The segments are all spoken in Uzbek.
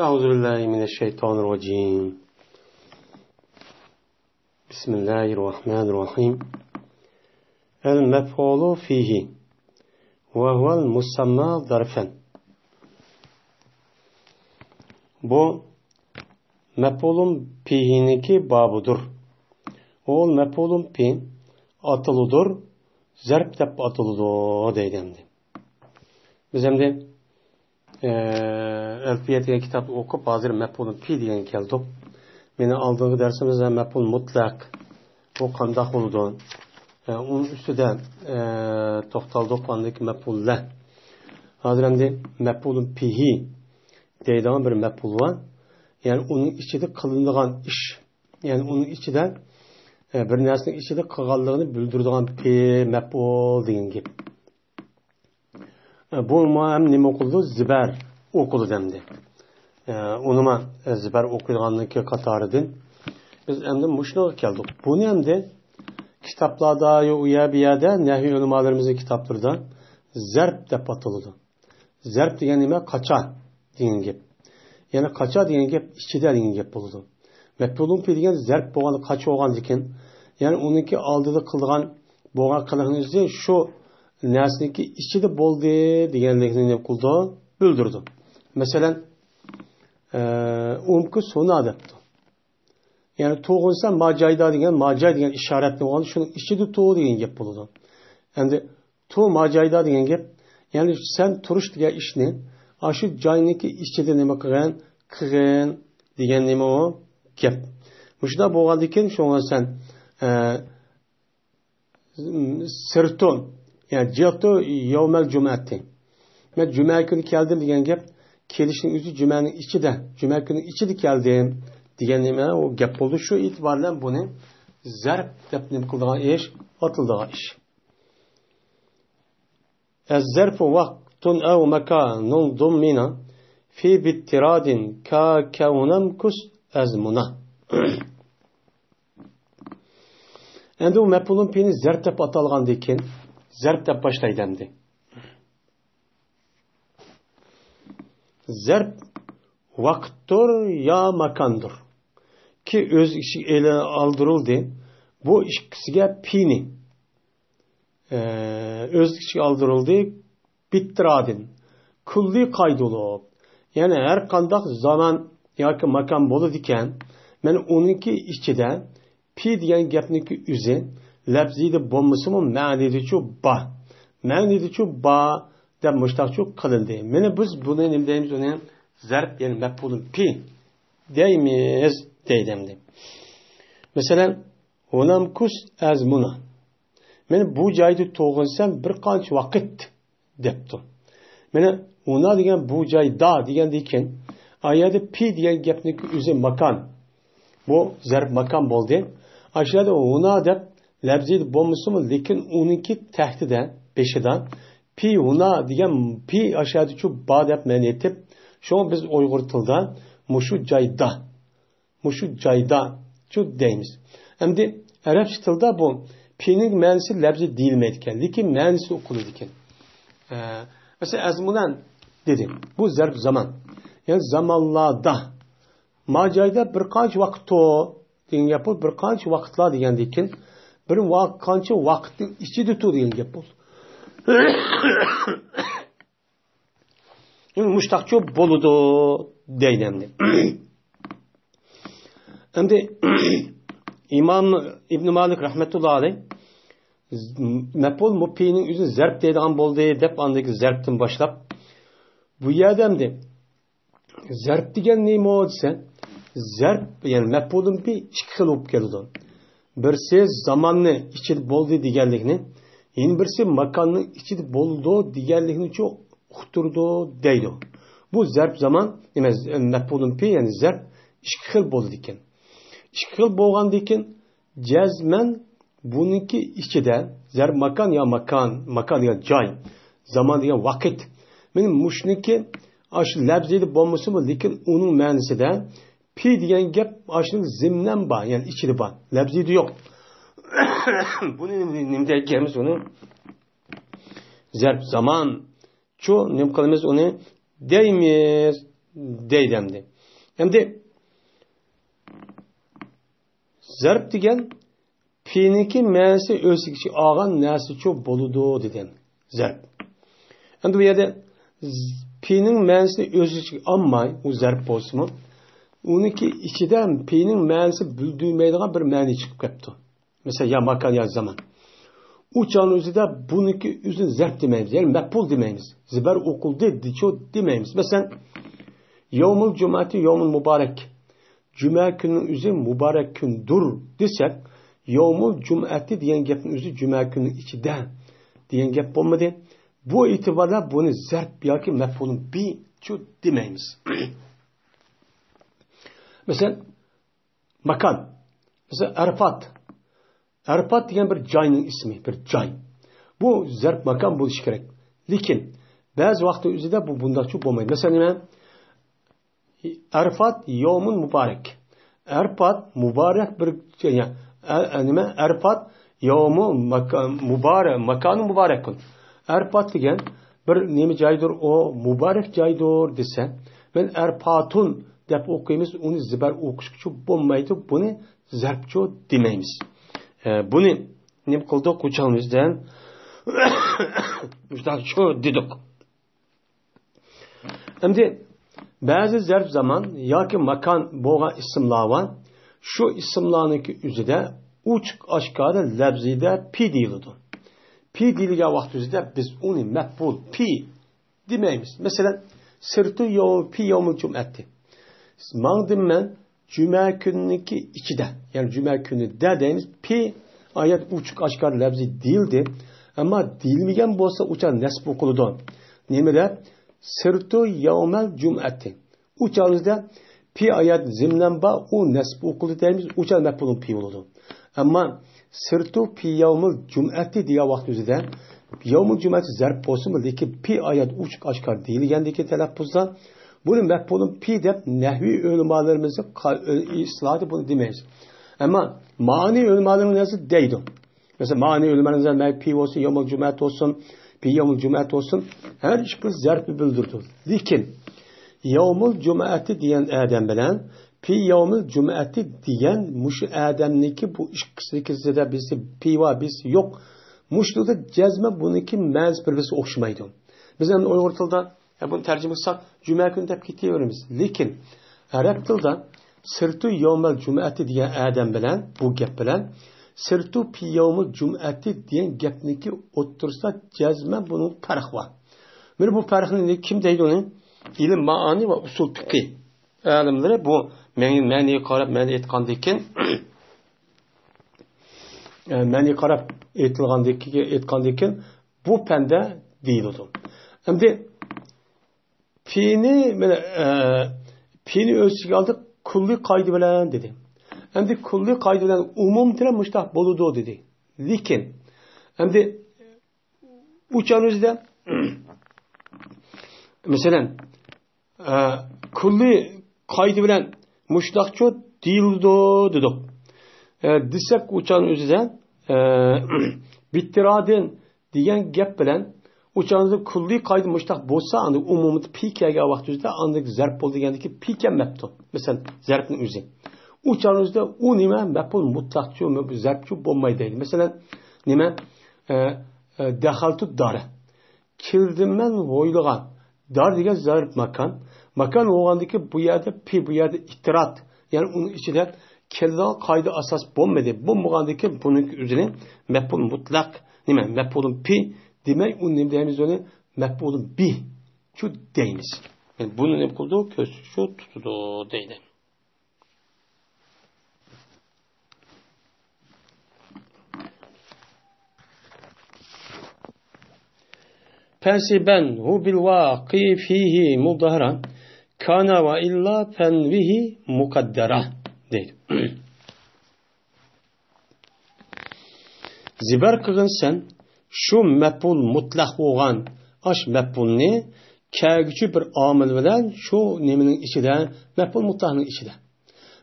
أعوذ بالله من الشيطان الرجيم بسم الله الرحمن الرحيم المفعول فيه وهو المسمى ظرفا. Bu mef'ulun fihiniki babıdır. O mef'ulun fi atılıdır. Zerp dep atılıdır deyildi. Biz hem de Elfiyetiye kitap okup hazır mef'ulun fi diyen keldik. Beni aldığı dersimizde mef'ul mutlak o kandak oldu. Onun üstüde toxtaldık andaki mef'ulle. Hazır hem de mef'ulun fihi deyilən bir mef'ul var. Yani onun içinde kılınılan iş. Yani onun içinde bir nesnenin içinde kılganlığını bildirdiğin fi mef'ul deyin gibi. Bu hem nima okudu? Ziber okudu demdi. Onuma ziber okuyduğundaki katarıdın. Biz hem de muşluğa geldik. Bunu hem de kitaplarda ya bir yerde nehi ulemalarımızın kitaplarında zerp de patıldı. Zerp diyen nime kaça deyin gibi. Yani kaça deyin gibi içide deyin gibi buldu. Mef'ulun fi deyen zerp boğanı kaça oğan diken. Yani onunki aldığı kılgan boğan kılığınızı şu nesneki içinde boldu degenlikini kulda bildirdi. Mesela umku sona depti. Yani toğunsa macayda degen macay degen işaretli olan şunun içinde toğu degen gep buldu. Yani to macayda degen gep yani sen turuş degen işni aşı cayniki içinde nima kıgın degen nima o gep. Muşda boğan diken şuna sen sırtın yani cihatı yevmel cum'ati. Ben cuma günü geldim diyen gep kelişin yüzü cumanın içinde. Cuma günü içinde geldim diyen neme o gep oldu. Şu itibarla bunu zerp depnim kıldığı iş, atıldığı iş. Ez-zerfu vaktun ev mekanun dummina fi bittiradin ka kevnemkus ezmuna. Endi o mef'ulun fi'ni zerp dep atalgan diken zerp dep başlaydı endi. Zerp vakttur ya makandır. Ki öz işi ele aldırıldı. Bu işkisiga pini. Öz işi aldırıldı. Bittiradin. Kulli kaydolup. Yani her kandak zaman yoki makan bolu diken men onunki içide pi diyen gapniki üze labzide bombası mı ma'nidi şu ba. Ma'nidi şu ba da müştaq kılındı. Mene biz bunu ne deyimiz onu zerp yani mef'ulun pi deyimiz deydemdi. Mesela onam kus azmuna. Mene bu joyda to'g'insam bir qancha vaqt debdi. Mene ona degan bu joyda degan ekan ayada pi degan gapniki o'zi makan. Bu zerp makan bo'ldi. Aşağıda ona deb labzid bo'lmasimi lekin uniki tahtida beshidan pi ona degan pi aşağıda şu ba deb ma'ni etib şu biz Uyg'ur tilida mushu joyda şu deymiz. Endi arabcha tilda bu pi'ning ma'nosi labzi deyilmaydi ekan lekin ma'nosi o'qiladi ekan. Mesela azmunan dedim. Bu zarf zaman. Yani zamanlarda macayda bir qancha vaqt degan gap bu bir qancha vaqtlar degan ekan bir qancha vaqtning ichida tur degan gap bu. Yani mushtaqcho bo'ludi deydi. Endi İmam İbn Malik rahmetullah alayh mef'ul mupi'ning o'zi zarb deydigan bo'ldi deb andagi zarbdan boshlab bu yerdamdi zarb degan nima desa zarb yani mef'ulun bir ikki xil bo'lib keladi. Birisi zamonni ichida bo'ldi deganlikni, yana birisi makonning ichida bo'ldi deganlikni cho uqtirdi deydi. Bu zarb zaman emas mef'ulun fi yani zarb ikki xil bo'ldi ekan. İki xil bo'lgandan keyin jazman buniki ichida zarb makan ya makan ya joy, zaman degan vaqt. Men mushniki ash labzida bo'lmasimi lekin uning ma'nosida pi degan gap ashning zimnan bor, yani ichida bor. Labzida yo'q. Buni nima deymiz uni? Zarb zaman. Şu nim qilamiz uni deymiz deydemdi. Endi zarb degan P'niki ma'nosi o'zgacha olgan narsa cho bo'ladi degan zarb. Endi bu yerda P'ning ma'nosini o'zgacha olmay, u zarb bo'lsa-mu, uniki ichidan P'ning ma'nosi bildirmaydigan bir ma'no chiqib ketdi. Mesela ya makan ya zaman. Uçağın özü de bununki üzün zarb demeyimiz. Yani mef'ul demeyimiz. Ziber okulda diço demeyimiz. Mesela yevmul cumati yevmul mübarek. Cuma günün üzü mübarek gündür desek, yevmul cumati diyen gapın üzü cuma günün içinden diyen gap olmadı. Bu itibarla bunu zarb ya ki mef'ulun bir ço demeyimiz. Mesela makan. Mesela Arafat. Arafat diyen bir cayının ismi, bir cay. Bu zarb makam buluş gerek. Lakin bazı vakti üzerinde bu bunda çok olmaydı. Mesela Arafat yevmun mübarek. Arafat mübarek bir şey. Yani Arafat yevmu mübarek, makanı mübarek. Arafat diyen bir nemi caydır o mübarek caydır dese. Ben Arafatun dep okuyumuz onu ziber okuşçu olmaydı. Bunu zarpçu demeyimiz. Bunu ne kıldık uçağımızdan şu dedik. Şimdi bazı zarf zaman ya ki makan boğa isimler var. Şu isimlerdeki üzerinde uç aşkarı lafzide pi değildi. Pi değilge vakti üzerinde biz onu mef'ul pi demeyimiz. Mesela sırtı yol pi yevmul cum'ati. Mağdim ben cuma günündeki ikide yani cuma günü dediğimiz pi ayet uçuk aşkar lafzi değildi. Ama değilmeyen bolsa uçan nesb okuludu. Nemede? Sırtu yevmel cum'ati. Uçağınızda pi ayet zimnen ba o nesb okulu dediğimiz uçan mef'ulun pi oldu. Ama sırtu pi yevmel cum'ati diye vaktimizde yevmel cum'ati zarp olsun mu? Lakin pi ayet uçuk aşkar değilgendeki telaffuzda bunun mef'ulun pi de nehvi ölümalarımızı islahatı bunu demeyiz. Ama mani ölümalarının nasıl deydi? Mesela mani ölümalarının pi olsun, yevmul cum'at olsun, pi yevmul cum'at olsun. Her hiçbir zarfı bildirdi. Lakin yevmul cum'ati diyen adam bilen pi yevmul cum'ati diyen muş adamniki bu ikisi de bizde pi var biz yok. Muşluda cezme bununki mez birbirisi okşamaydı. Biz yani Uygur tilde bunu tercüme etsek cuma günü de gidiyoruz. Lakin Arap tilde sırtu yevmel cum'ati diyen adam bilen bu gap bilen sırtu pi yevmel cum'ati diyen gapniki otursa cezme bunun farkı var. Bu farkını kim deydi onu? İlim maani ve usul fikih alimleri bu mani qarab mani etqandikin mani qarab etqandikin bu pende deyildi. Endi P'ni ölçüge aldık kulli kaydı bilen dedi. Endi kulli kaydı bilen umum tire müştah boludu dedi. Lakin endi uçağınızda mesela kulli kaydı bilen müştahçı değildi dedik. Desek uçağın üzerinde bittiradın diyen gap bilen uçağınızda kulli kaydı müştah bolsa andı umumda pikege vakti üzerinde andık zarp bol degandiki pike meptu. Mesela zarpın üzü. Uçağınızda o nime mepul mutlakçı zarpçı bolmay değil. Mesela nime dehaltu dara. Kildim ben hoyluğa. Dar degen zarp makan. Makan oğandaki bu yerde pi bu yerde itirat. Yani onun içinde kelda kaydı asas bolmadı. Bu muğandaki bunun üzerine mepul mutlak. Nime mepulun pi demek onun nemdeyimiz onu mef'ulun bi şu deyimiz. Yani bunun ne kuldu? Köz şu tutudu deydi. Pensiben hu bil vaqi fihi mudahara kana ve illa fenvihi mukaddara deydi. Ziber kılın sen şu mef'ul mutlaq bo'lgan aş mef'ulni kagüçü bir amil bilen şu neminin içinde mef'ul mutlaqning içinde.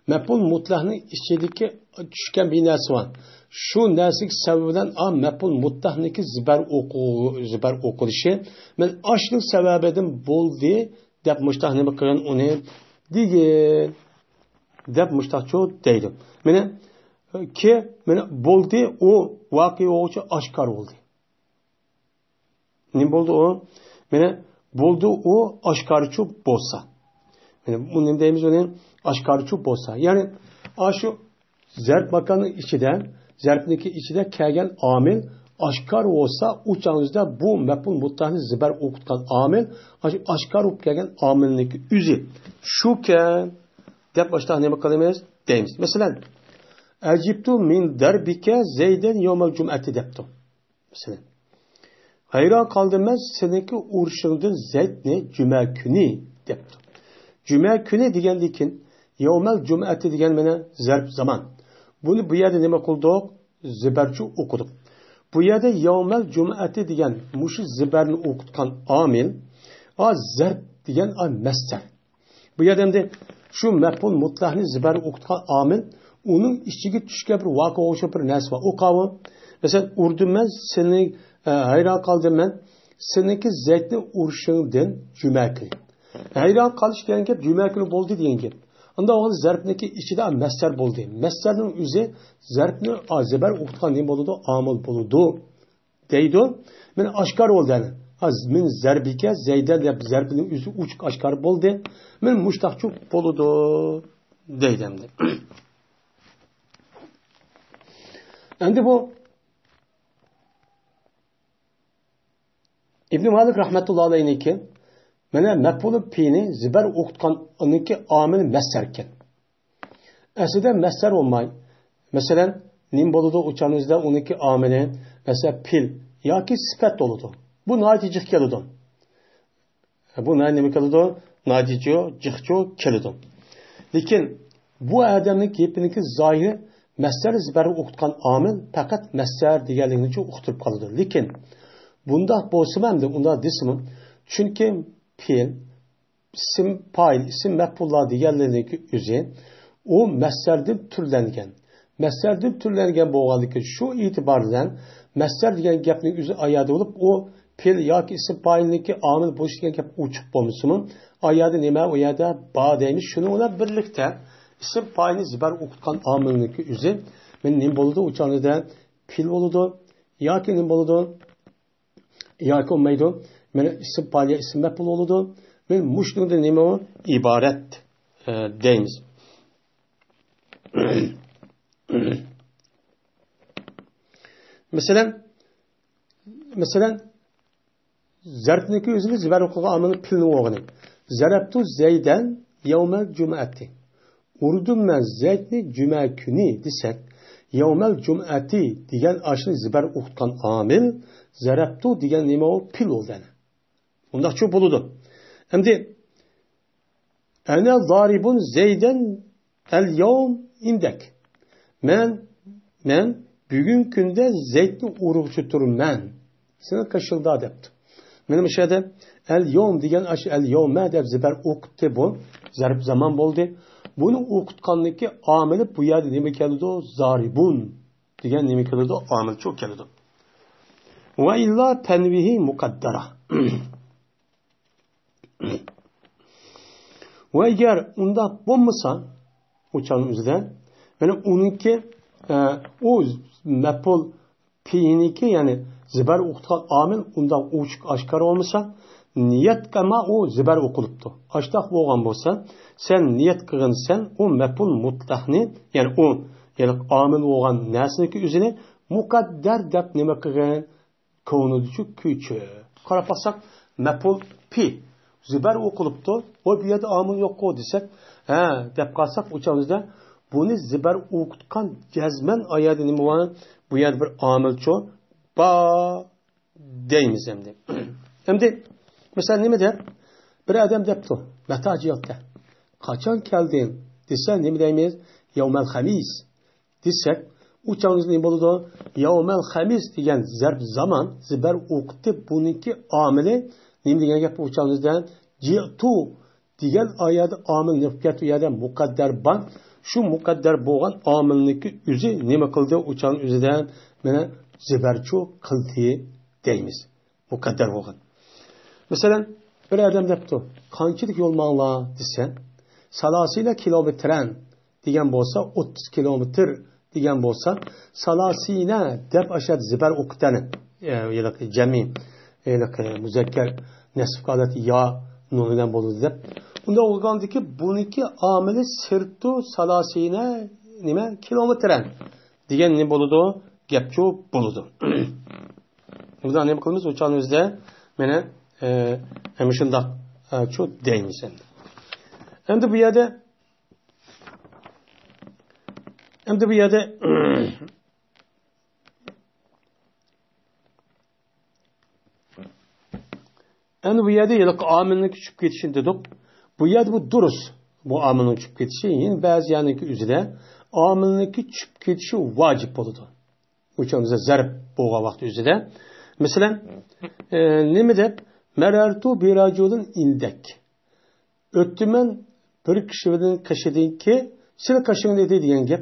Mef'ul mutlaqning içindeki düşken bir narsa var. Şu narsik sebebinden a mef'ul mutlaqniki ziber okuluşı men aşlık sebebeden boldi deb mushtaq nima qilgan uni degan deb mushtaqcho deydi. Mana bo'ldi u voqea o'chi oshkor bo'ldi. Nima bo'ldi u? Mana bo'ldi u oshkorchi bo'lsa. Mana buni deymiz uni oshkorchi bo'lsa. Ya'ni shu zarb makonning ichida, zarbniki ichida kelgan omil oshkor bo'lsa, u chog'ingizda bu maf'ul mutlaqni zibar o'qitgan omil, oshkor bo'lib kelgan omilniki o'zi shukan deb boshqa nima qilamiz deymiz. Masalan, ajibtu min darbika zaydan yawmal jum'ati debdi. Masalan, hayron qoldim men seniki urishingdan zaydni juma kuni debdi. Juma kuni degandikin yawmal jum'ati degan mana zarb zaman. Buni bu yerda nima qildik? Zibarchi o'qidik. Bu yerda yawmal jum'ati degan mushi zibarni o'qitgan omil, zarb degan masdar. Bu yerda endi shu maf'ul mutlaqni zibar o'qitgan omil, uning ichiga tushgan bir voqea o'sha bir narsa bor. U qavm, masalan, urdim men seni hayron qoldim men seniki zaydni urishingdan juma kuni. Hayron qolish degan gap juma kuni bo'ldi degan gap. Unda o zarbniki ichida masdar bo'ldi. Masdarning o'zi zarbni zibar o'qitgan nima bo'ladi? Omil bo'ladi. Deydi. Men oshkor bo'ldi. Men zarbika zaydan deb zarbning o'zi uch oshkor bo'ldi. Men mushtaqchu bo'ladi deydi endi. Endi bu İbn Malik rahmetullah aleyhinki mana maf'ul fi'ni zibar o'qitgan uniki omil masdar ekan. Aslida masdar olmay. Masalan, nim bo'ladi o'chanizda uniki omili, masalan, fil yoki sifat bo'ladi. Bu natija keladi. Bu nima keladi? Natija jiqcho keladi. Lekin bu odamning gapiniki zohiri masdar zibar o'qitgan omil faqat masdar deganligini uqtirib qoladi. Lekin bunda bo'lsa ham unda desimi chunki fe'l ism fa'il ism maf'ullar deganlarniki o'zi u masdardan turlangan. Masdardan turlangan bo'lganligi shu e'tibordan masdar degan gapning o'zi oyada bo'lib, u fe'l yoki ism fa'ilniki omil bo'lish degan gap uchiq bo'lmasimi? Oyada nima u yerda ba deymiz. Shuni bilan birlikda ism fa'ilni zibar o'qitgan omilniki o'zi men nima bo'ladi? U chog'da fe'l bo'ladi yoki nima bo'ladi? yoki olmaydi. Mana ism fa'il ism maf'ul bo'ladi. Men mushundan nima iborat deymiz. Masalan zarbniki o'zini zibar o'qigan omilni pilni o'g'ini. Zarabtu zaydan yawmal jum'ati. Urdim men zaydni juma kuni desak, yawmal jum'ati degan ashni zibar o'qitgan omil, zarabtu degan nima o pil bo'ldi. Unda shu bo'ladi. Endi ana zaribun zaydan al-yawm indak. Men bugun kunda zaydni urug'chi turman. Seni qashilda debdi. Mana bu yerda al-yawm degan ash al-yawma deb zibar o'qitdi bu. Zarb zaman bo'ldi. Buni o'qitganligi omili bu yerda nima keladi? Zaribun degan nima keladi? Omil çok keladi. Va illa tanvihi muqaddara. Va agar unda bo'lmasa o'chan o'zida mana uniki o maf'ul fi'niki ya'ni zibar o'qitgan omil unda ochiq oshkor olmasa niyat kama o zibar o'qilibdi. Ashtaq bo'lgan bo'lsa sen niyat qilgansan o maf'ul mutlaqni ya'ni o ya'ni omil bo'lgan narsaniki o'zini muqaddar deb nima qilgan ko'nudichu kuchi. Qarab olsak maf'ul fi zibar o'qilibdi. O bu yerda omil yo'q-ku desak, deb qolsak o'chamizda buni zibar o'qitgan jazman oyadi nima bor? Bu yer bir omilcho ba deymiz endi. Endi mesela nima deb? Bir odam debdi, matajiyotda. Qachon kelding? Desa nima deymiz? Yawmal xamis. Desak, u chog'ingizda nima bo'ladi? Yawmal xamis degan zarb zaman zibar o'qitdi. Buniki omili nima degan gap u chog'ingizda? Ji'tu degan oyada omil nifkat u yerda muqaddar ban. Shu muqaddar bo'lgan omilniki o'zi nima qildi? U chog'ning o'zida mana zibarchu qildi deymiz. Muqaddar bo'lgan. Masalan, Bir adam depti. Qanchalik yo'l manglar desen, salasila kilometren degan bo'lsa 30 kilometr degan bo'lsa, salasina deb ashad zibar o'qitani. Ya'ni jami, muzakkar nasb qolat ya nunidan bo'ladi deb. Unda o'lgandiki buniki amili sirtu salasina nima kilometren degan ne bo'ladi? Gap ko'p bo'ladi. Burada ne qilamiz? O'shan o'zda meni hem şundak çok deymişsin. Hem de bu yerde yıllık amilini küçük geçişin dedik. Bu yerde bu duruz. Bu amilini küçük geçişi yine bazı yanındaki üzere amilini küçük geçişi vacip oldu. Uçağımıza zarp boğa vakti üzere. Mesela ne mi de merartu biracılın indek. Öttümen bir kişinin kaşıdın ki sil kaşının dediği diyen gep.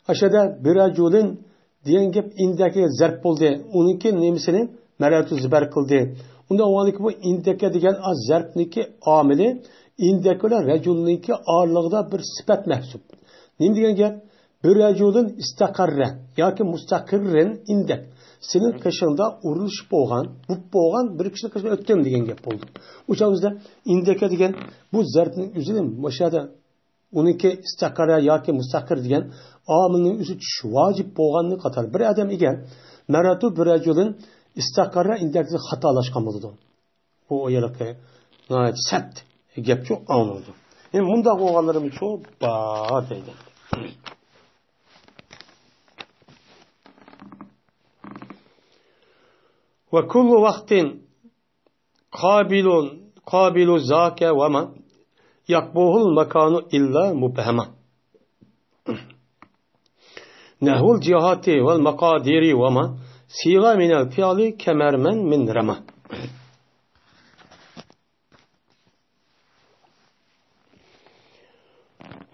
Aşağıda biracılın diyen gep indeki zarp oldu. Onunki nemisini merartu zibar kıldı. Onda o anki bu indeke diyen az zarpniki ameli indekler racülünki ağırlığında bir sıfat mehsup. Ne diyen gep? Biracılın istakarre ya ki mustakirrin indek. Senin kaşında uruluş boğan, bu boğan bir kişinin kaşında ötkem diyen gap oldu. Uçağımızda indeke diyen bu zartın üzülüm başada onunki istakara ya ki mustakir diyen amilinin üzü vacip boğanını katar. Bir adam igen meratu bir racülün istakara indekli hatalaşkan oldu. O yelake nayet sert gap çok anıldı. Yani bunda boğanlarım çok bağır deydi. Ve kullu vaktin kabilu zâke ve ma yakbuhul mekanu illa mubhema. Nehul cihati vel mekadiri ve ma siga minel fiali kemermen min rema.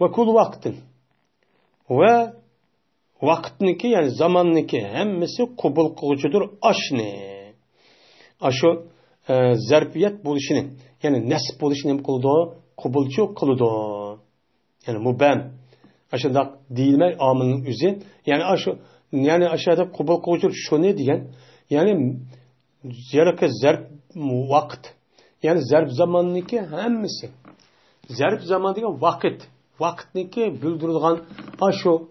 Ve kullu vaktin ve vaktniki yani zamanniki hemmesi kubul kılıcıdır aşni. Aşo zarfiyet buluşunu yani nesb buluşunu kıldı, kubulcu kıldı. Yani mubem. Aşağıda değilme amının üzü. Yani aşağıda kubul kılıcı şu ne diyen? Yani zarf vakit. Yani zarf zamanniki hemmesi. Zarf zamanniki vakit. Vaktniki bildirilgan aşo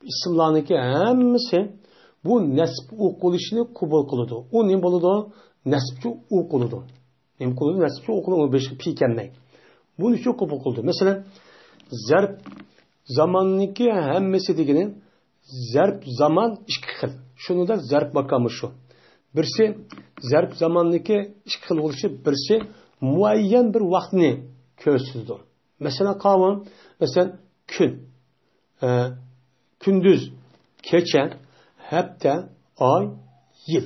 isimlarniki hemmesi bu nesb okuluşunu kubul kıldı. O ne buludu? Nesbçi okuludu. Ne kılıdı? Nesbçi okuludu. Beşik pikenmeyi. Bunu çok kubul kıldı. Mesela zarf zamanniki hemmesi deginin zarf zaman iki xil. Şunu da zarf makamı şu. Birisi zarf zamanniki iki xil oluşu, birisi muayyen bir vaktini körsüzdü. Mesela kavram, mesela gün, gündüz, geçen, hafta, ay, yıl.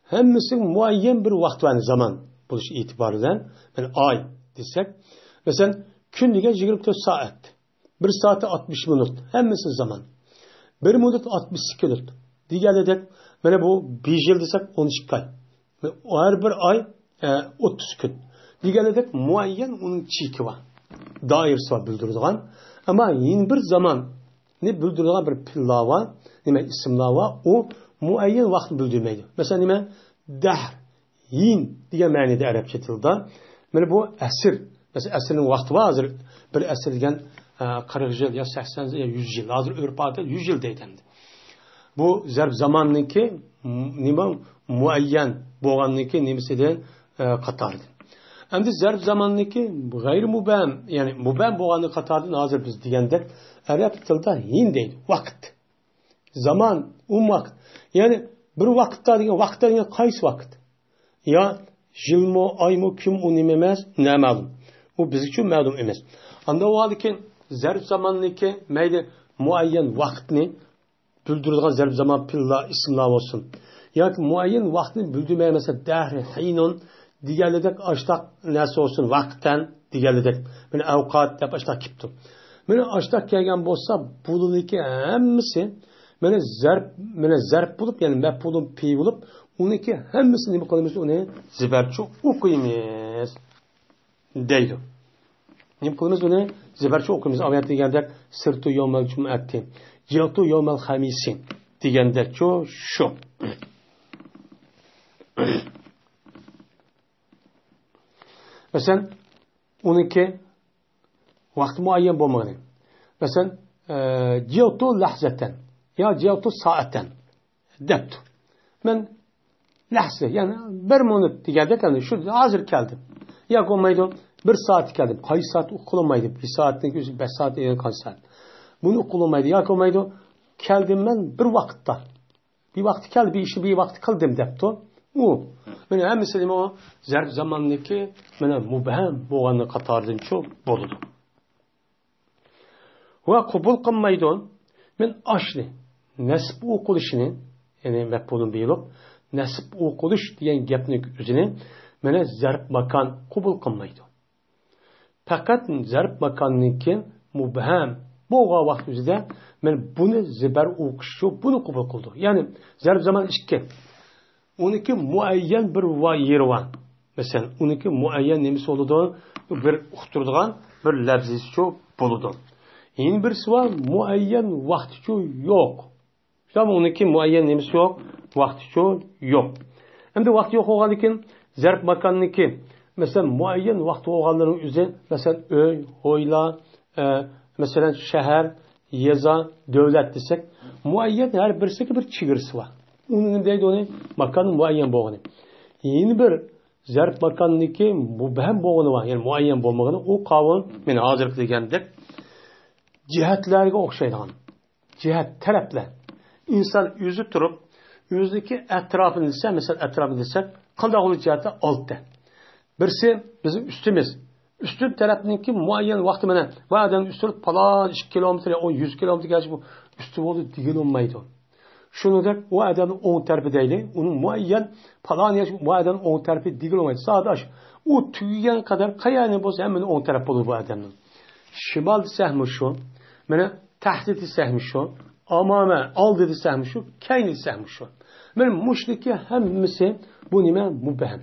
Hemmesi muayyen bir vakt var zaman buluş itibarından. Yani ay desek. Mesela gün diye 24 saat. Bir saate 60 minut. Hemmesi zaman. Bir minut 62 minut. Diğer dedek. Yani bu bir yıl desek 12 ay. Her bir ay 30 gün. Diğer dedek muayyen onun çiki var. Dairesi var bildirilgan. Ama yeni bir zaman ne bildirilgan bir pilla var. Ne isimler var. O muayyen vakt bildirmeydi. Mesela nime? Dahr, yin diye manada Arapça tilde. Yani bu asır. Mesela asırın vakti var. Hazır bir asır diyen 40 yıl ya 80 yıl ya 100 yıl. Hazır Avrupa'da 100 yıl deydendi. Bu zarf zamanniki nime muayyen boğanniki nimesinden katardı. Hem de zarf zamanniki gayri mubam yani mubam boğanı katardı. Hazır biz diyende Arap tilde yin deydi. Vakt. Zaman, vakt. Yani bir vakitte degan vaqtda degan qaysi vaqt? Ya yilmi, oymi, kun u nima emas, na ma'lum. U biz uchun ma'lum emas. Anda u halikin zarf zamanniki mayli muayyan vaqtni bildirilgan zarf zaman pilla ismlar olsun. Yoki muayyan vaqtni bildirmasa dahr, hinun deganidek ashtaq narsa olsun vaqtdan deganidek. Mana avqat deb ashtaq kipti. Mana ashtaq kelgan bo'lsa, buniki hammasi Mana zarf bulup yani mef'ulun pi bulup onunki hemmesini nima qilamiz uni zibarchi o'qiymiz. deydi. Nima qilamiz buni? Zibarcha o'qiymiz. Oyat degandek sirtu yawmal jum'ati, ji'tu yawmal xamisi degandek shu. Masalan, uniki vaqt muayyan bo'lmagan. Masalan, ji'tu lahzatan yo ji'tu soatan debdi. Men lahza, ya'ni 1 minut deganda qani shu hozir keldim. Yo'q bo'lmaydi. 1 soat keldim. Qaysi soat uqilmaydi? 1 soatdan 5 soat degan qancha soat. Buni uqilmaydi. Yo'q bo'lmaydi. Keldim men bir vaqtda. Bir vaqt keldi, bir ishni bir vaqt qildim debdi. U mana hammasi nima o zarf zamonniki mana mubham bo'lgani qatoridan bo'ladi. Va qabul qilmaydi. Men ashni nasb o'qilishini, ya'ni maf'ulun bilib nasb o'qilish degan gapni o'zini mana zarf makon qabul qilmaydi. Faqat zarf makonniki mubham bo'lgan vaqt o'zida men buni zibar o'qishi buni qabul qildi. Ya'ni zarf zaman 2. Uniki muayyan bir yeri var. Mesela uniki muayyan nemisi oludu? Bir uqturdigan bir labzisi buludu. Yeni birisi var muayyan vaqti yok. Ama uniki muayyan nemisi yok, vaqti yok. Hem de vaqti yok olgan ekan zarf makonniki mesela muayyan vaqti olganların o'zi mesela öy, hoyla, mesela shahar, yeza, davlat desek muayyan her birisiga bir chegirasi var. Onun deydi onu makan muayyan bo'lgani. Yeni bir zarf makonniki mubham bo'lgani var. Yani muayyan bo'lmagani o qavun men hozir degandek jihatlarga o'xshaydigan. Jihat taraflar. İnsan yüzü turib, yüzdeki etrafını dese, mesela etrafını desek, qanday olu jihati oltda. Birisi bizim üstümüz. Üstün tarafınki muayyan vaqti bilan va'dan üstün falan 2 kilometre, 100 kilometre geçip bu üstü oldu degan olmaydi. Şunu da o adamın 10 tarafı değil, onun muayyan falan yaş bu adamın 10 tarafı degan olmaydi. Sadaş o tüygen kadar kayani boz hemen 10 taraf olur bu adamın. Şimal sahmi şu, mana tahdidi sahmi şu, amama aldı sahmi şu, kayni sahmi şu. Benim müşriki hemmisi bu nima mubham.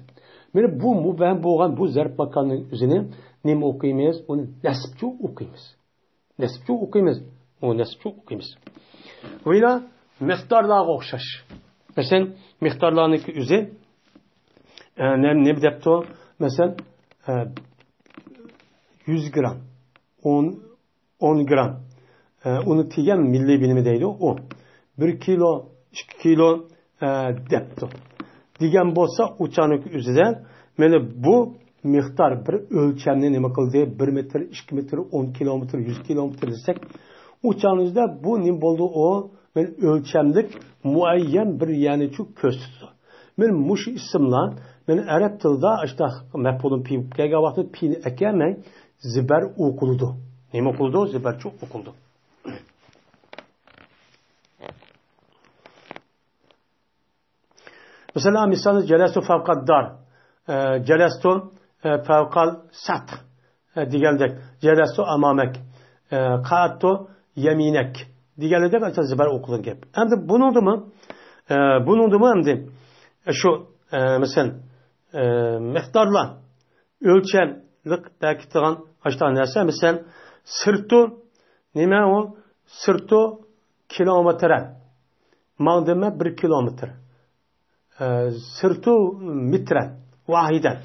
Mana bu mubham bo'lgan bu zarf makonning o'zini nima o'qiymiz? Uni nasbchi o'qiymiz. Nasbchi o'qiymiz. O nasbchi o'qiymiz. O'yla miqdorlarga o'xshash. Masalan, miqdorlarniki o'zi ne debdi? Masalan, 100 gram, 10 gram. Uni tigan milliy bilimi deydi o. 1 kilo, 2 kilo debdi. Degan bo'lsa, uchanik o'zidan mana bu miqdor bir o'lchamni nima qildi? 1 metr, 2 metr, 10 kilometr, 100 kilometr desak, uchanimizda bu nim bo'ldi o? Men o'lchamlik muayyan bir ya'ni shu ko'rsatdi. Men mush ismlar men arab tilida ashta maf'ulun fi kelgan vaqtda pini ekanman zibar o'qildi. Nima o'qildi? Zibarchi o'qildi. Mesela misal celastu fevkal dar, celastu fevkal sat degandek, celastu amamek, qaattu yeminek degandek açık zibar o'qilgan gap. Endi buningda endi shu mesela miqdorlar o'lchamlik ta'kidlagan ashtan narsa mesela sirtu nima u? Sirtu kilometr. Maqdama 1 kilometr. Sirtu mitra vahiden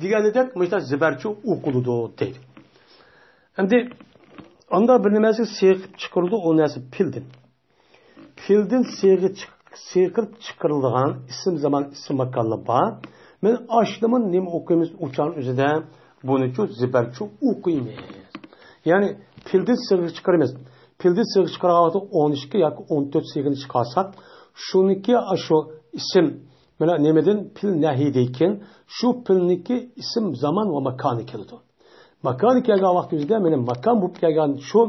diganidek mesela zibarchi o'qildi deydi. Endi onda bir nimasi siqib chiqarildi, o narsa pildin. Pildin siqib chiqarilgan ism zaman ism makonlar bor. Men ashlimin nima o'qiymiz uchan o'zida buni-ku zibarchi o'qiymiz. Ya'ni pildin siqib chiqaramiz. Pildin siqib chiqargan vaqtda 12 yoki 14 siqini chiqarsak, shuniki shu ism mana nimadan pil nahiydekin shu pilniki ism zaman va makoni keldi. Makoni kelgan vaqtimizda meni makon bo'lib kelgan shu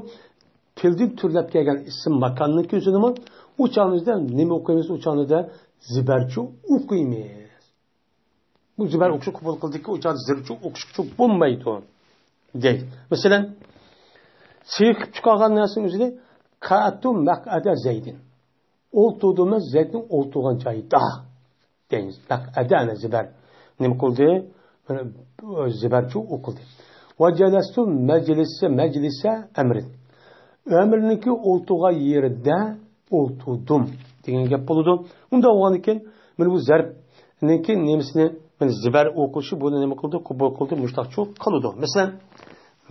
pildan turlab kelgan ism makonniki o'zini uchanimizda nima o'qiymiz? Uchanida zibarchi o'qiymiz. Bu zibar o'qish qabul qildikki, uchan zirchi o'qish bo'lmaydi deydi. Masalan, siqib chiqargan narsaning o'zida qatu maqada zaydin. O'ltirdiğimiz zaydning o'ltirgan joyida deymiz. Maqada zibar nima qildi? zibarchu o'qildi. Va jalastu majlisa amrin. Ömrünki oltuğa yerdə oltudum degan gap bo'ladi. Unda o'g'an ekan, mana bu zarbniki nemisini mana zibar o'qishi buni nima qildi? Qo'bul qildi, mushtaqchu qildi. Masalan,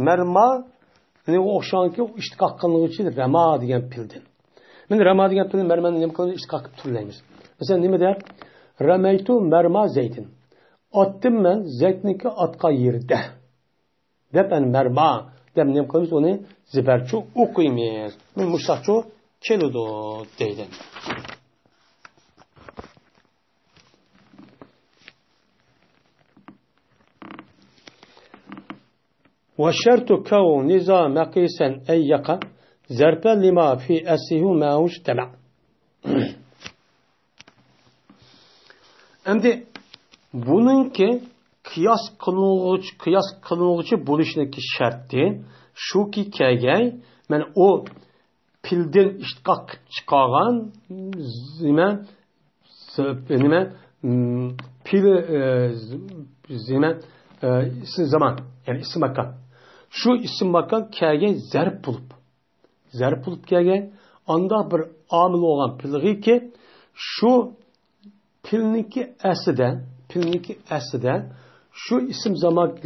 marma ne o'xshanki ishtiqoq qilinishi uchun rama degan pildan. Mana rama degan pilni marmani nima qilib ishtiqoq qilib turlaymiz. Masalan, nima deyap? Ramaytu marma zaydin. Otdim men zaydniki otqa yerda. Deb an marma deb nima qilamiz? Uni zibarchu o'qiymiz. Men mushtaqchu keladi deydi. وشرط كون نظام قيسا أي يقع زربا لما في أسه معوش تبع. Endi buningki qiyos qilinuvchi bo'lishniki sharti shuki kelgay, mana o pildan ishtiqoq chiqargan nima pil ism zaman, ya'ni ism makon. Shu ism makon kelgan zarb bo'lib kelgan anda bir omil bo'lgan pilg'iki shu pilniki aslida shu ism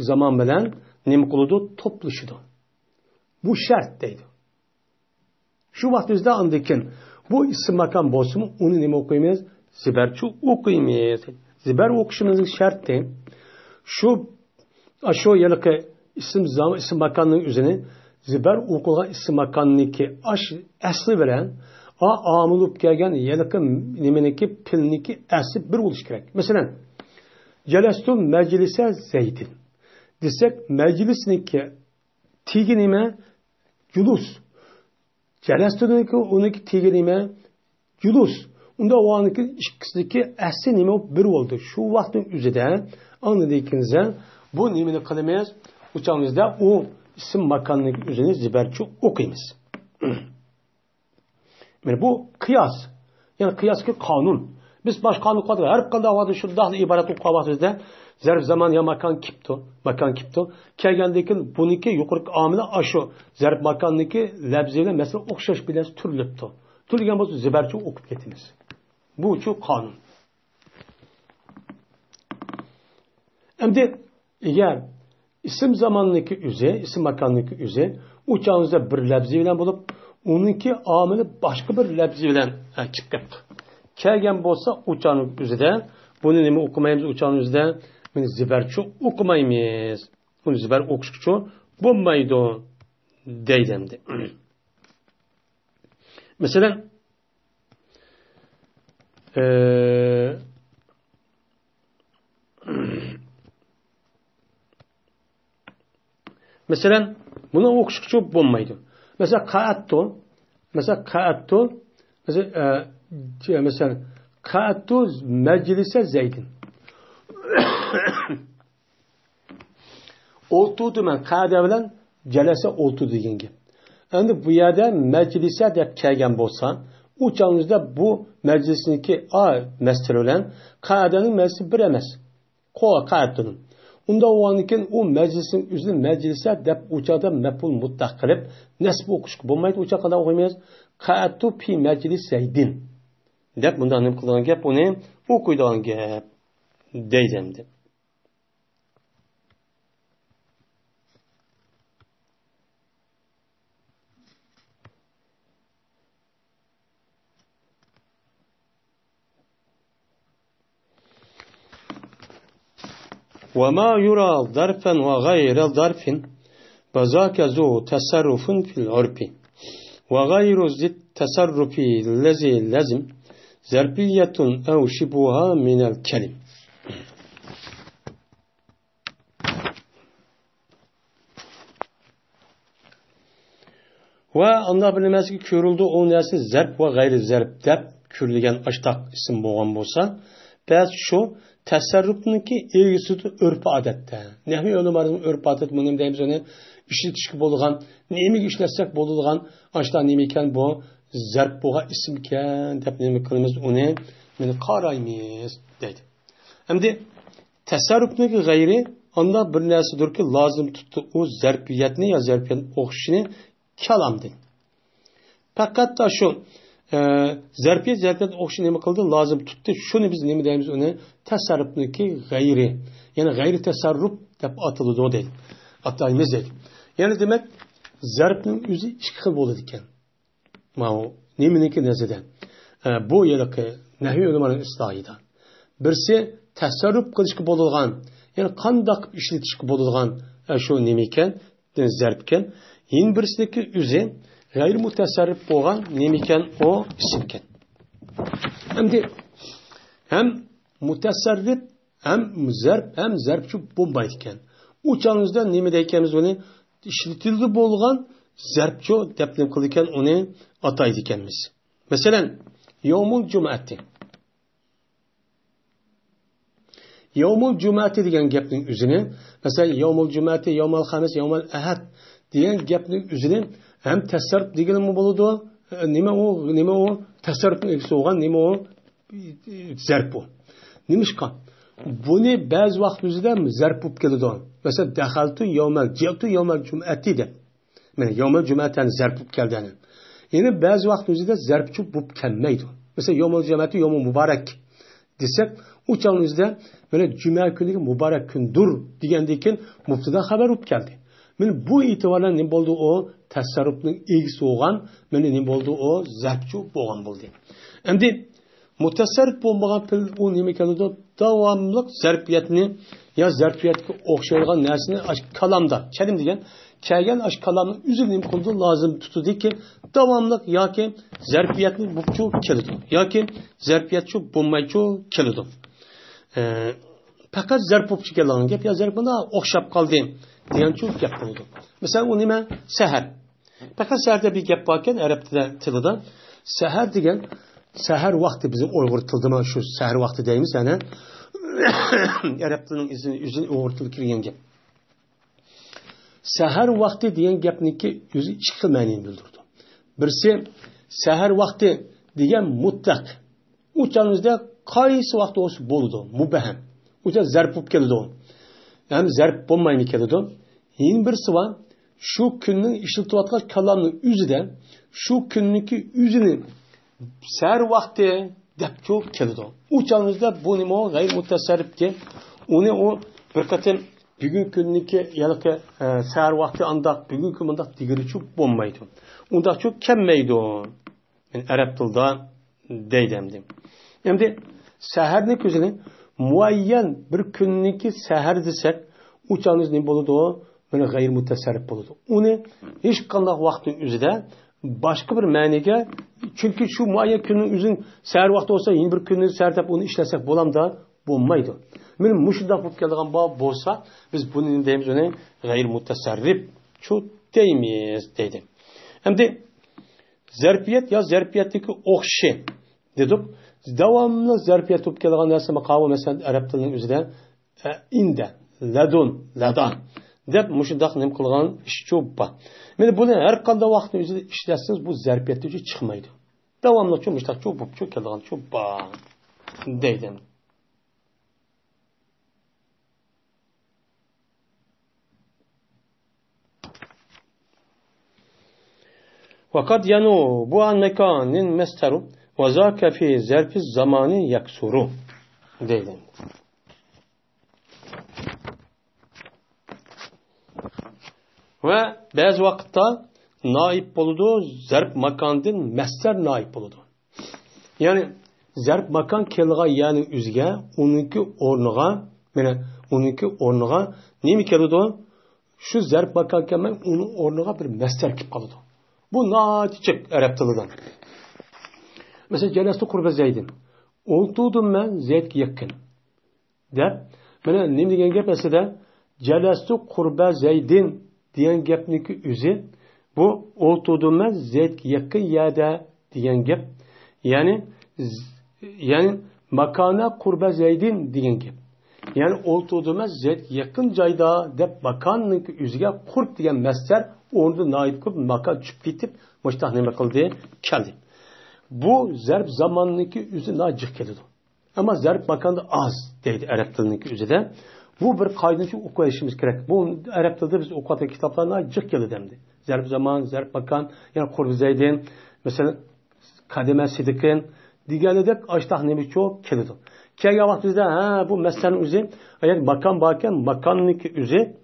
zaman bilan nima qiladi? To'plashidi. Bu shart deydi. Shu vaqtda andikin bu ism makon bo'lsa, uni nima o'qiymiz? Zibarchu o'qiymiz. Zibar o'qishimizning sharti shu yilqi ism makonning o'zini zibar o'qilgan ism makonniki asli bilan omilib kelgan yilqi nimaniki pilniki asli bir bo'lish kerak. Masalan, jalastu majlisa zaydin desak, majlisniki tigi nima? Julus. Jalastuniki uniki tigi nima? Julus. Unda o'niki ikkisidagi asli nima bir bo'ldi. Shu vaqtning o'zida anladingizmi? Bu nimani qilamiz? Uçağımızda o isim makanının üzerine zibarchu okuymiz. Yani bu kıyas. Yani kıyas ki kanun. Biz baş kanun koydık. Her kanda havada şu dahlı ibaret okuyamazda zarf zaman ya makan kipto. Kelgendeki buniki yukarı amile aşu. Zarf makanniki lebzeyle mesela okşaş bilesi türlüptü. Türlügen bu zibarchu okup getiniz. Bu şu kanun. Hem de eğer isim zamanındaki isim makanniki üze uçağınızda bir lebzi bilen bulup onunki amili başka bir lebzi bilen çıkıp kelgen bolsa uçağın üzede bunu nemi okumayımız uçağın üzede bunu zibarchu okumayımız. Bunu zibar okuşukçu bulmaydı deydemdi. Mesela Mesela bunu okuşukçu bulmaydı. Mesela kaattu meclise zeydin. Oltudu men kaade bilen celese oltudu degan gap. Endi bu yerda meclise deb kelgan bo'lsa, uçağınızda bu meclisniki mestir bilan kaadaning meclisi bir emas. Kaattuning unda o'g'anikin u majlisning o'zini majlisa deb o'chada maful mutlaq qilib nasb o'qishga bo'lmaydi. O'cha qanday o'qiymiz? Qa'atu fi majlis zaydin deb bundan nima qilgan gap, uni o'qiydigan gap deydi. وما يرى ظرفا وغير ظرف فذاك ذو تصرف في العرف وغير ذي التصرف الذي لازم ظرفية أو شبهها من الكلم. Ve onda bilinmez ki körüldü o nersi zarf ve gayri zarf deb körülgen açtaq isim boğan bolsa, bəzi şu tasarrufniki egisi örf adetdə. Nəhvi ölümarın örf adet bunun deyimiz onu işletişki bolğan, neymi işletsek bolğan açtaq neymiken bu zarf boğa isimken deb neymi kılımız onu meni qaraymiz deydi. Hem de tasarrufniki gayri onda bir narsadir ki lazım tuttu o zarfiyatni ya zarfiyatni o'qishini kalamdi. Faqat da shu zarfiyat o'qishini nima qildi? Lazım tuttu. Shuni biz nima deymiz uni? Tasarrufniki g'ayri. Ya'ni g'ayri tasarruf deb atiladi deydi. Ataymiz deydi. Ya'ni demak zarfning o'zi ikki xil bo'ladi ekan. Mana nimaniki nazardan. Bu yerda nahiy ulamaning islohida. Birsi tasarruf qilishga bo'ladigan, ya'ni qandoq ishlatishga bo'ladigan shu nima ekan? Zarf ekan. Yin birsidagi o'zi g'ayri mutasarrif bo'lgan nima ekan? O ism ekan. Endi ham mutasarrif ham zarfchi bo'lmaydi ekan. Uçağınızda nima deykanmiz uni ishlatildi bo'lgan zarfchi deb nim qilgan uni ataydi ekanmiz. Masalan, yawmul jum'ati. Yawmul jum'ati degan gapning o'zini, masalan, yawmul jum'ati, yawmul xamis, yawmul ahad degan gapning o'zini ham tasarruf deganmi bo'ladi? Nima u tasarrufning egasi bo'lgan nima u zarf bu. Nimishqa? Buni ba'zi vaqt o'zida zarf bo'lib keladi. Masalan, dakhaltu yawmal ji'tu yawmal jum'ati deb. Mana yawmal jum'atani zarf bo'lib keldani. Ya'ni ba'zi vaqt o'zida zarfchi bo'lib kelmaydi. Masalan, yawmal jum'ati yawmul muborak desak, u chog'ning o'zida mana juma kuniga muborak kundir degandan keyin mubtada xabar bo'lib keldi. Mana bu e'tibordan nima bo'ldi? O tasarrufning egasi bo'lgan, mana nima bo'ldi? O zarfchi bo'lgan bo'ldi. Endi mutasarrif bo'lmagan til u nima keladi? Davomli zarfiyatni ya zarfiyatga o'xshaydigan narsani kalamda, kalim degan, kelgan kalamni o'zini qildi lozim tutadiki, davomli yoki zarfiyatni buqchu keladi, yoki zarfiyatchi bo'lmaychi keladi. Faqat zarf bo'lib kelgan gap ya zarf buna o'xshab qoldi deganchi gap bo'ldi. Masalan, u nima? Sahar. Faqat saharda bir gap bor ekan arab tilida. Sahar degan sahar vaqti bizim Uyg'ur tilida shu sahar vaqti deymiz, ya'ni arab tilining o'zini Uyg'ur tiliga kirgan gap. Sahar vaqti degan gapniki o'zi ikki xil ma'noni bildirdi. Birisi sahar vaqti degan mutlaq. U chog'imizda qaysi vaqt bo'lsa bo'ladi, mubaham. Ucha zarf bo'lib keladi. Ya'ni zarf bo'lmaymi keladi. Yin birisi va shu kunning ishlatilayotgan kalamning o'zida shu kunniki o'zini sahar vaqti deb ko'p keladi. U chog'imizda bu nima g'ayr mutasarrifga uni u bir qatim bugun kunniki yalqi sahar vaqti andoq bugun kun bundoq digirichi bo'lmaydi. Unda çok kelmaydi. Men arab tilida deydim. Endi saharni ko'zini muayyan bir kunniki sahar desak, u chog'imiz nima bo'ladi? Mana g'ayr mutasarrif bo'ladi. Uni hech qanday vaqtning o'zida başka bir ma'niga, chunki shu muayyan kunning o'zing sahar vaqti bo'lsa, yana bir kunni sahar deb uni ishlasak bo'lamda, bo'lmaydi. Men mushundaq bo'lib kelgan bo'lsa, biz buni deymiz, uni g'ayr mutasarrif shu deymiz deydi. Endi zarfiyat ya zarfiyatdagi o'xshi dedik. Davomli zarfiyat bo'lib kelgan narsa maqomi, masalan, arab tilining o'zida inda, ladun, ladan deb mushundaq nim qilgan ish cho'ppa. Meni buni har qanday vaqtning o'zida ishlatsangiz bu zarfiyatda o'zi chiqmaydi. Davomli mushundaq cho'pib kelgan cho'ppa deydim. Fakat yanu bu an mekanin mesteru ve zâke fî zerfi zamanı yaksuru deydim. Ve bazı vakitte naib buludu, zarf makandın mester naib buludu. Yani zarf makan kelga yani üzge, onunki ornuğa, neymi keludu? Şu zarf makan kemen onun ornuğa bir mester kip kalıdı. Bu naçık Arap tılıdan. Mesela celastu kurbe Zeydin. Oltudum ben Zeyd'e yakın. Der. Bana ne diyen gap mesela celastu kurbe Zeydin diyen gapniki üzü. Bu oltudum ben Zeyd'e yakın yada diyen gap. Yani makana kurbe Zeydin diyen gap. Yani oltudum ben Zeyd'e yakın cayda dep makanınki üzüge kurp diyen mesler orada naib kılıp makan çıp gitip müştah nime kıldı keldi. Bu zarf zamanındaki üzü nacık geldi. Ama zarf makanda az deydi Arap dilindeki üzü de. Bu bir kaydını okuyuşumuz gerek. Bu Arap dilinde biz okuyan kitaplarına cık geldi demdi. Zerb zaman, zerb makan, yani kurb zeydin, mesela kademe sidikin, diğerleri açtah nemi çok kelidi. Kelge vaktimizde bu meselenin üzeri, eğer makan bakken makanlık üzeri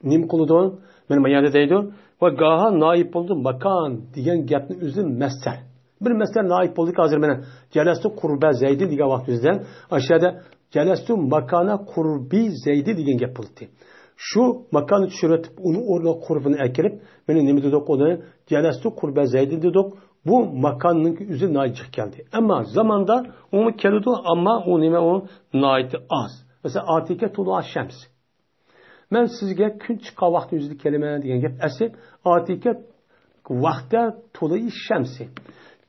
nim kuludu, benim ayağında deydi. Ve gaha naip oldu makan diyen gapni üzeri mesele. Bir mesele naip oldu ki hazır bana celestu kurbe zeydin diye vaktimizde aşağıda celestu makana kurbi zeydi diyen gap oldu. Şu makanı düşürüp onu orada kurbunu ekelip benim nemi dedik onu celestu kurbe zeydi dedik. Bu makanın üzeri naicik geldi. Ama zamanda onu kelidi ama o neme o naiti az. Mesela atike tulu şems. Ben sizge gün çıka vakti yüzlü kelime diyen gap esip atike vakte tulu şemsi.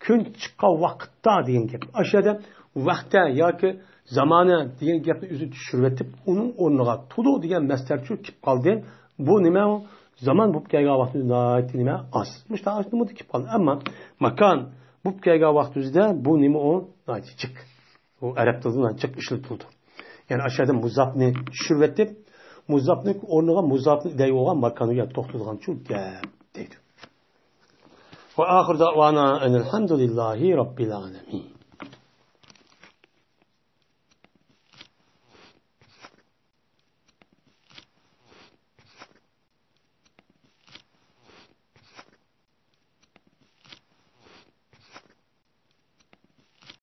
Gün çıka vakta diyen gap. Aşağıda vakte ya ki zamanı diyen gapni yüzü düşürüp onun ornuna tulu diyen mesterçü kip kaldı. Bu neme o zaman bu kayga vakti naiti neme az. Müşte açtı mı kip kaldı. Ama makan bu kayga vaktimizde bu neme o naiti çık. O Arap dilinde çık işletildi. Yani aşağıda muzafni şürvetip muzafni ornuna muzafni deyoğan makanı ya toxtulgan şu gap deydi. Ve ahir davana enelhamdülillahi rabbil alemin.